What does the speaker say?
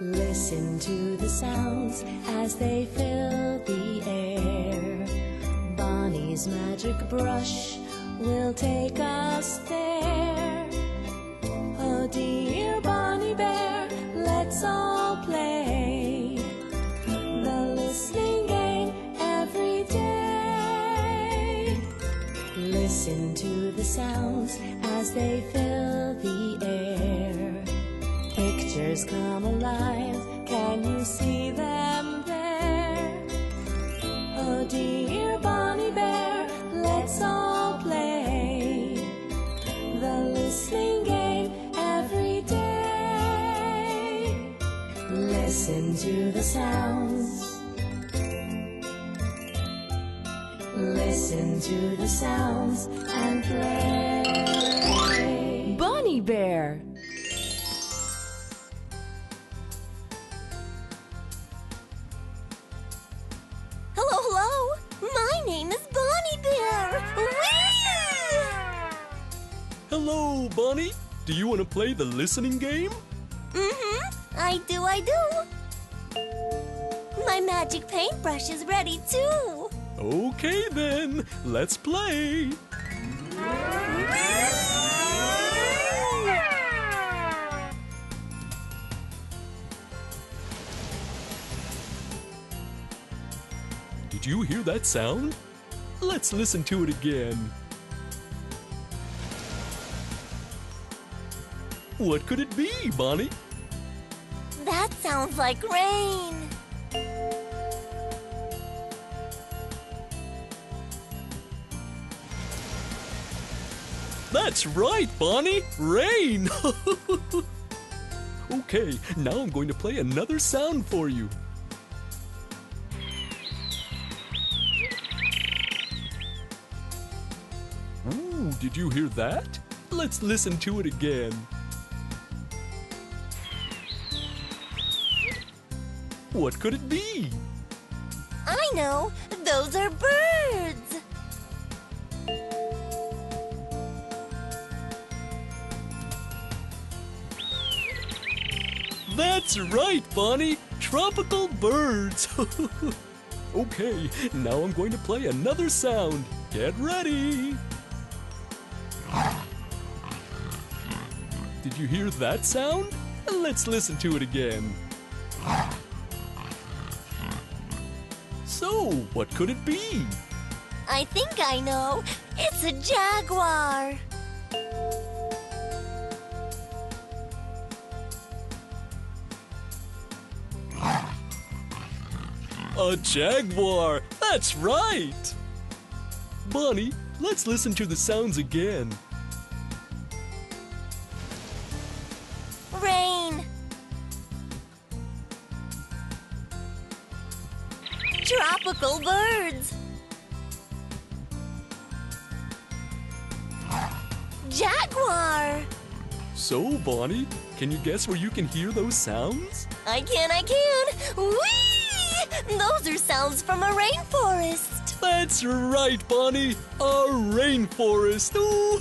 Listen to the sounds as they fill the air. Bonnie's magic brush will take us there. Oh dear Bonnie Bear, let's all play the listening game every day. Listen to the sounds as they fill the air. Pictures come alive, can you see them there? Oh dear Bonnie Bear, let's all play the listening game every day. Listen to the sounds. Listen to the sounds and play. Bonnie Bear. Hello, hello. My name is Bonnie Bear. Whee! Hello, Bonnie. Do you want to play the listening game? I do. My magic paintbrush is ready too. Okay then, let's play. Did you hear that sound? Let's listen to it again. What could it be, Bonnie? That sounds like rain. That's right, Bonnie! Rain! Okay, now I'm going to play another sound for you. Ooh, did you hear that? Let's listen to it again. What could it be? I know. Those are birds. That's right, Bonnie! Tropical birds! Okay, now I'm going to play another sound. Get ready! Did you hear that sound? Let's listen to it again. So, what could it be? I think I know. It's a jaguar. A jaguar! That's right! Bonnie, let's listen to the sounds again. Rain. Tropical birds. Jaguar. So, Bonnie, can you guess where you can hear those sounds? I can. Whee! Those are sounds from a rainforest. That's right, Bonnie! A rainforest! Ooh.